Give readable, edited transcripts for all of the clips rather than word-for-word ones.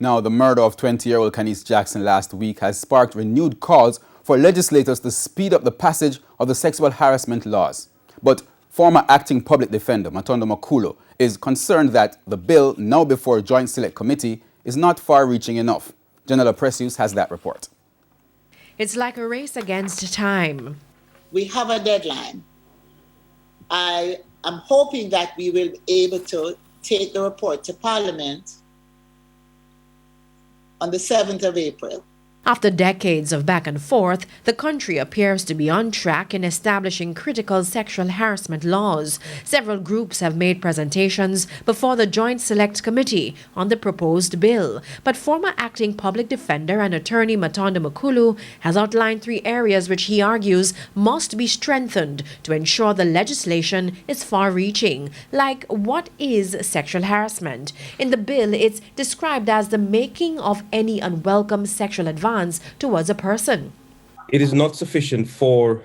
Now, the murder of 20-year-old Khanice Jackson last week has sparked renewed calls for legislators to speed up the passage of the sexual harassment laws. But former acting public defender Matonda Mokulo is concerned that the bill, now before Joint Select Committee, is not far-reaching enough. Janela Precious has that report. It's like a race against time. We have a deadline. I am hoping that we will be able to take the report to Parliament on the 7th of April. After decades of back and forth, the country appears to be on track in establishing critical sexual harassment laws. Several groups have made presentations before the Joint Select Committee on the proposed bill. But former acting public defender and attorney Matonda Mokulo has outlined 3 areas which he argues must be strengthened to ensure the legislation is far-reaching. Like, what is sexual harassment? In the bill, it's described as the making of any unwelcome sexual advance towards a person. It is not sufficient for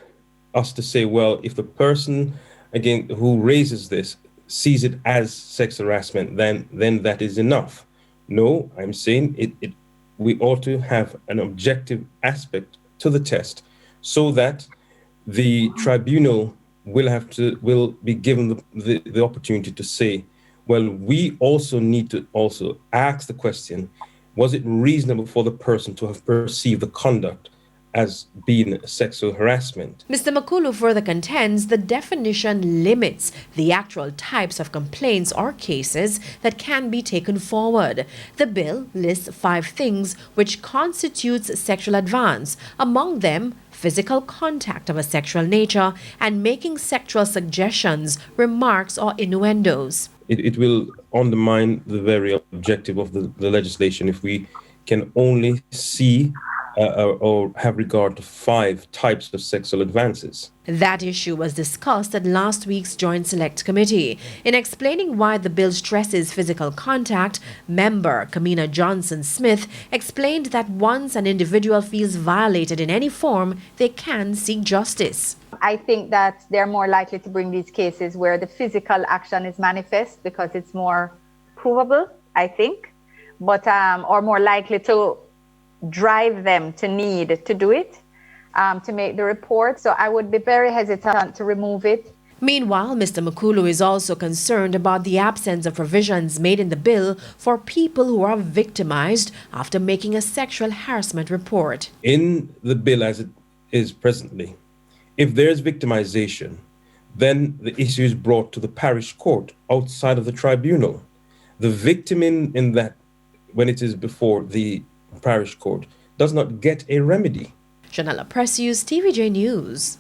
us to say, well, if the person, again, who raises this sees it as sexual harassment, then that is enough. No, I'm saying we ought to have an objective aspect to the test so that the tribunal will be given the opportunity to say, well, we also need to also ask the question, was it reasonable for the person to have perceived the conduct as being sexual harassment? Mr. Mokulo further contends the definition limits the actual types of complaints or cases that can be taken forward. The bill lists 5 things which constitutes sexual advance, among them physical contact of a sexual nature and making sexual suggestions, remarks or innuendos. It will undermine the very objective of the legislation if we can only see or have regard to 5 types of sexual advances. That issue was discussed at last week's Joint Select Committee. In explaining why the bill stresses physical contact, member Kamina Johnson-Smith explained that once an individual feels violated in any form, they can seek justice. I think that they're more likely to bring these cases where the physical action is manifest because it's more provable, I think, but or more likely to drive them to need to do it, to make the report. So I would be very hesitant to remove it. Meanwhile, Mr. Mokulo is also concerned about the absence of provisions made in the bill for people who are victimized after making a sexual harassment report. In the bill as it is presently, if there's victimization, then the issue is brought to the parish court outside of the tribunal. The victim in that, when it is before the parish court, does not get a remedy. Janela Precious, TVJ News.